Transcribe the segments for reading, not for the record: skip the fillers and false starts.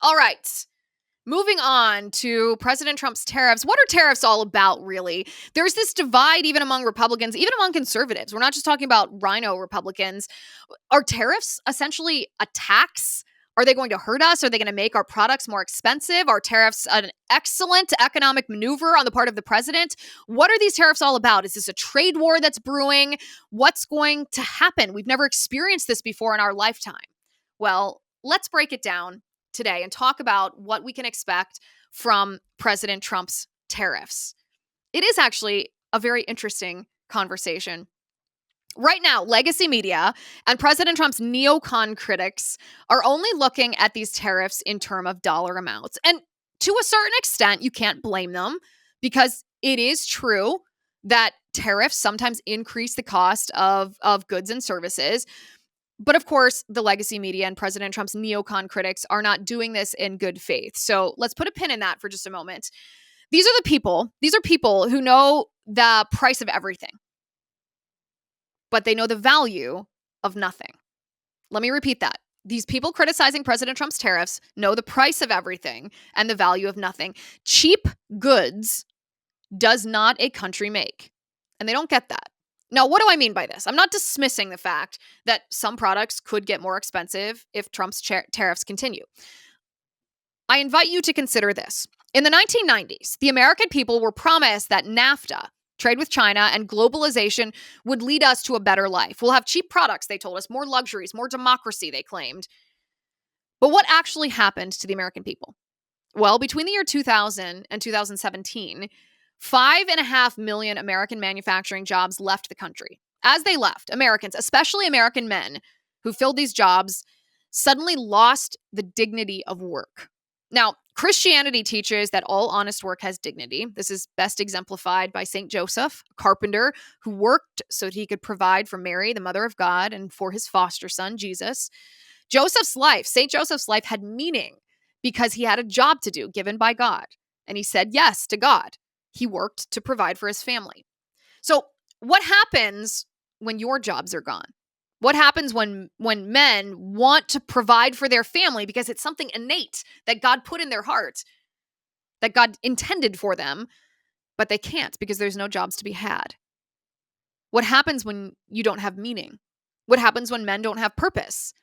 All right. Moving on to President Trump's tariffs. What are tariffs all about, really? There's this divide even among Republicans, even among conservatives. We're not just talking about rhino Republicans. Are tariffs essentially a tax? Are they going to hurt us? Are they going to make our products more expensive? Are tariffs an excellent economic maneuver on the part of the president? What are these tariffs all about? Is this a trade war that's brewing? What's going to happen? We've never experienced this before in our lifetime. Well, let's break it down today and talk about what we can expect from President Trump's tariffs. It is actually a very interesting conversation. Right now, legacy media and President Trump's neocon critics are only looking at these tariffs in terms of dollar amounts. And to a certain extent, you can't blame them because it is true that tariffs sometimes increase the cost of goods and services. But of course, the legacy media and President Trump's neocon critics are not doing this in good faith. So let's put a pin in that for just a moment. These are people who know the price of everything, but they know the value of nothing. Let me repeat that. These people criticizing President Trump's tariffs know the price of everything and the value of nothing. Cheap goods does not a country make, and they don't get that. Now, what do I mean by this? I'm not dismissing the fact that some products could get more expensive if Trump's tariffs continue. I invite you to consider this. In the 1990s, the American people were promised that NAFTA, trade with China, and globalization would lead us to a better life. We'll have cheap products, they told us, more luxuries, more democracy, they claimed. But what actually happened to the American people? Well, between the year 2000 and 2017, 5.5 million American manufacturing jobs left the country. As they left, Americans, especially American men who filled these jobs, suddenly lost the dignity of work. Now, Christianity teaches that all honest work has dignity. This is best exemplified by St. Joseph, a carpenter who worked so that he could provide for Mary, the mother of God, and for his foster son, Jesus. St. Joseph's life had meaning because he had a job to do given by God, and he said yes to God. He worked to provide for his family. So what happens when your jobs are gone? What happens when men want to provide for their family because it's something innate that God put in their heart, that God intended for them, but they can't because there's no jobs to be had? What happens when you don't have meaning? What happens when men don't have purpose?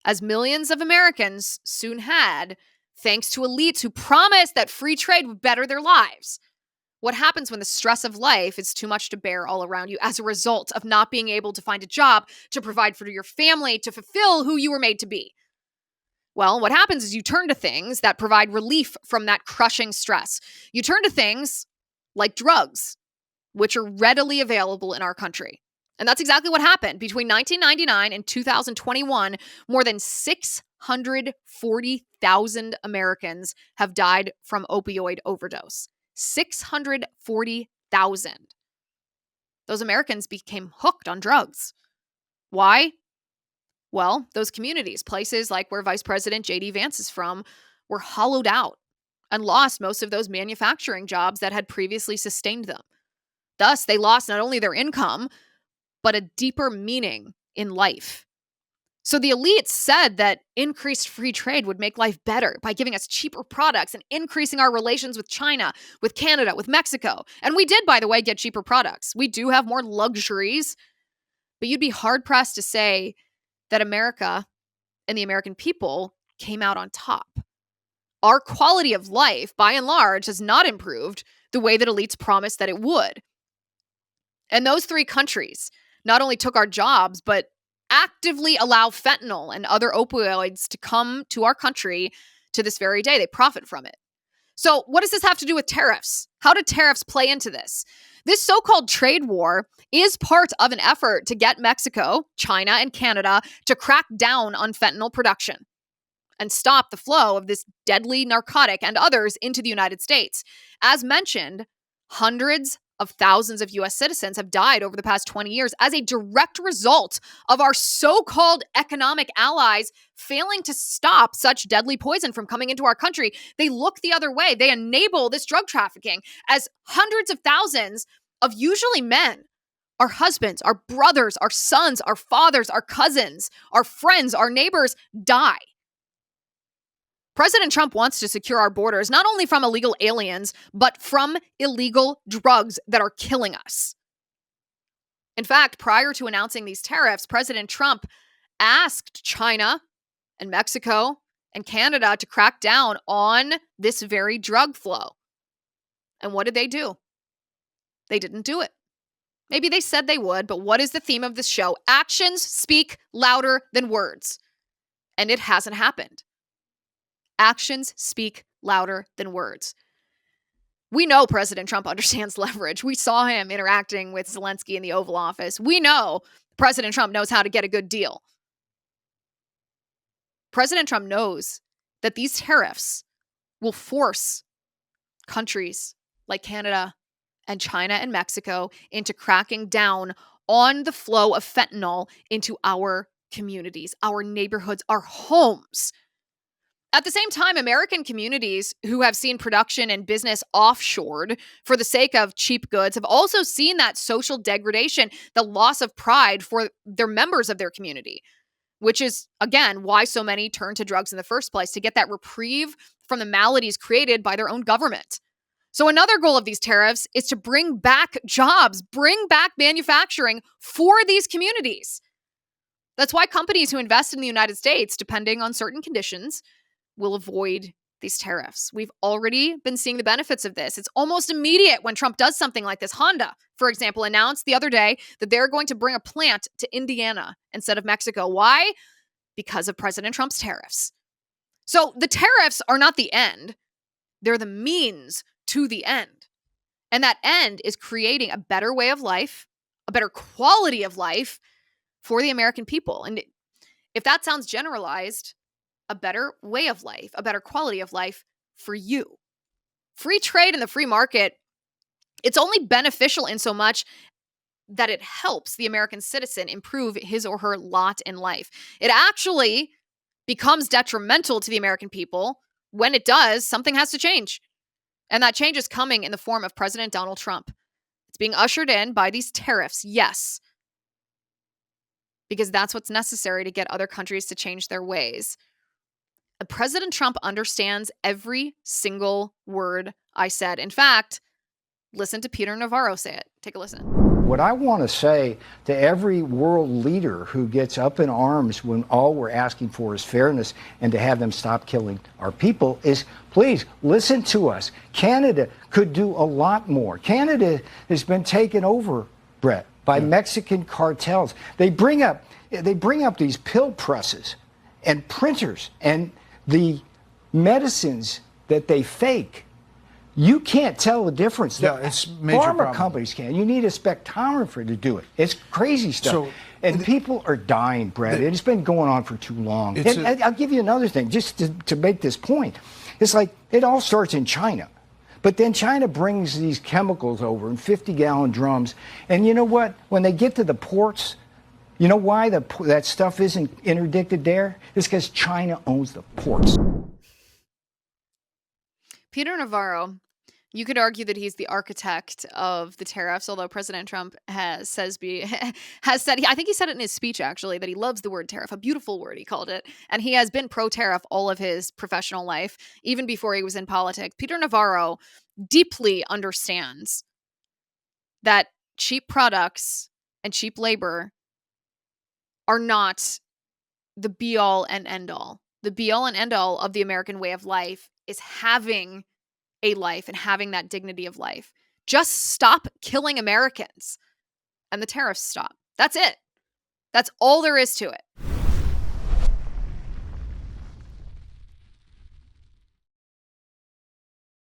As millions of Americans soon had, thanks to elites who promised that free trade would better their lives. What happens when the stress of life is too much to bear all around you as a result of not being able to find a job, to provide for your family, to fulfill who you were made to be? Well, what happens is you turn to things that provide relief from that crushing stress. You turn to things like drugs, which are readily available in our country. And that's exactly what happened. Between 1999 and 2021, more than 640,000 Americans have died from opioid overdose. 640,000. Those Americans became hooked on drugs. Why? Well, those communities, places like where Vice President J.D. Vance is from, were hollowed out and lost most of those manufacturing jobs that had previously sustained them. Thus, they lost not only their income, but a deeper meaning in life. So the elites said that increased free trade would make life better by giving us cheaper products and increasing our relations with China, with Canada, with Mexico. And we did, by the way, get cheaper products. We do have more luxuries, but you'd be hard-pressed to say that America and the American people came out on top. Our quality of life, by and large, has not improved the way that elites promised that it would. And those three countries not only took our jobs, but actively allow fentanyl and other opioids to come to our country to this very day. They profit from it. So what does this have to do with tariffs? How do tariffs play into this? This so-called trade war is part of an effort to get Mexico, China, and Canada to crack down on fentanyl production and stop the flow of this deadly narcotic and others into the United States. As mentioned, hundreds of thousands of U.S. citizens have died over the past 20 years as a direct result of our so-called economic allies failing to stop such deadly poison from coming into our country. They look the other way. They enable this drug trafficking as hundreds of thousands of usually men, our husbands, our brothers, our sons, our fathers, our cousins, our friends, our neighbors die. President Trump wants to secure our borders, not only from illegal aliens, but from illegal drugs that are killing us. In fact, prior to announcing these tariffs, President Trump asked China and Mexico and Canada to crack down on this very drug flow. And what did they do? They didn't do it. Maybe they said they would, but what is the theme of this show? Actions speak louder than words. And it hasn't happened. Actions speak louder than words. We know President Trump understands leverage. We saw him interacting with Zelensky in the Oval Office. We know President Trump knows how to get a good deal. President Trump knows that these tariffs will force countries like Canada and China and Mexico into cracking down on the flow of fentanyl into our communities, our neighborhoods, our homes. At the same time, American communities who have seen production and business offshored for the sake of cheap goods have also seen that social degradation, the loss of pride for their members of their community, which is, again, why so many turn to drugs in the first place, to get that reprieve from the maladies created by their own government. So another goal of these tariffs is to bring back jobs, bring back manufacturing for these communities. That's why companies who invest in the United States, depending on certain conditions, will avoid these tariffs. We've already been seeing the benefits of this. It's almost immediate when Trump does something like this. Honda, for example, announced the other day that they're going to bring a plant to Indiana instead of Mexico. Why? Because of President Trump's tariffs. So the tariffs are not the end. They're the means to the end. And that end is creating a better way of life, a better quality of life for the American people. And if that sounds generalized, a better way of life, a better quality of life for you. Free trade in the free market, it's only beneficial in so much that it helps the American citizen improve his or her lot in life. It actually becomes detrimental to the American people. When it does, something has to change. And that change is coming in the form of President Donald Trump. It's being ushered in by these tariffs, yes, because that's what's necessary to get other countries to change their ways. President Trump understands every single word I said. In fact, listen to Peter Navarro say it. Take a listen. What I want to say to every world leader who gets up in arms when all we're asking for is fairness and to have them stop killing our people is, please listen to us. Canada could do a lot more. Canada has been taken over, Brett, by Mexican cartels. They bring up these pill presses and printers and the medicines that they fake. You can't tell the difference. Yeah, it's major Pharma problem. companies can. You need a spectrometer to do it. It's crazy stuff. And people are dying, Brett. It's been going on for too long. And I'll give you another thing, just to make this point. It's like it all starts in China. But then China brings these chemicals over in 50-gallon drums. And you know what? When they get to the ports, you know why that stuff isn't interdicted there? It's because China owns the ports. Peter Navarro, you could argue that he's the architect of the tariffs, although President Trump has said, I think he said it in his speech actually, that he loves the word tariff, a beautiful word he called it. And he has been pro-tariff all of his professional life, even before he was in politics. Peter Navarro deeply understands that cheap products and cheap labor are not the be-all and end-all. The be-all and end-all of the American way of life is having a life and having that dignity of life. Just stop killing Americans and the tariffs stop. That's it. That's all there is to it.